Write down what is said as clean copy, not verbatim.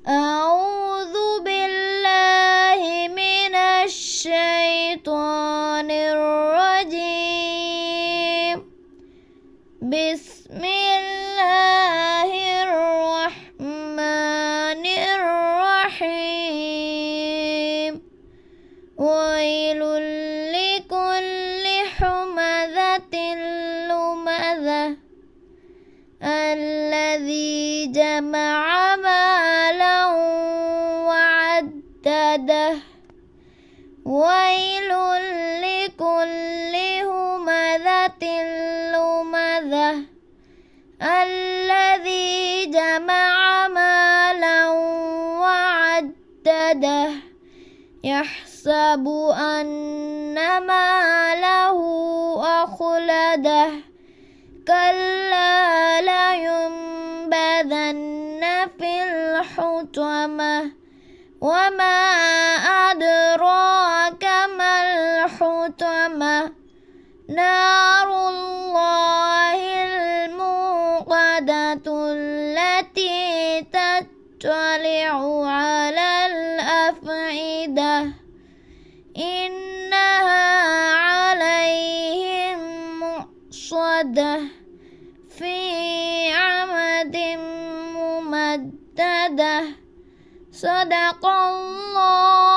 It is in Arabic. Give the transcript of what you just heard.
أعوذ بالله من الشيطان الرجيم. بسم الله الرحمن الرحيم. ويل لكل همزة لمزة الذي جمع مالا وعدده. ويل لكل همزة لمزة الذي جمع مالا وعدده. يحسب أن ماله أخلده. كلا لينبذن في الحطمة. وما أدراك ما الحطمة. نار الله الموقدة التي تطلع على الأفئدة. إنها عليهم مؤصدة في عمد ممددة. صدق الله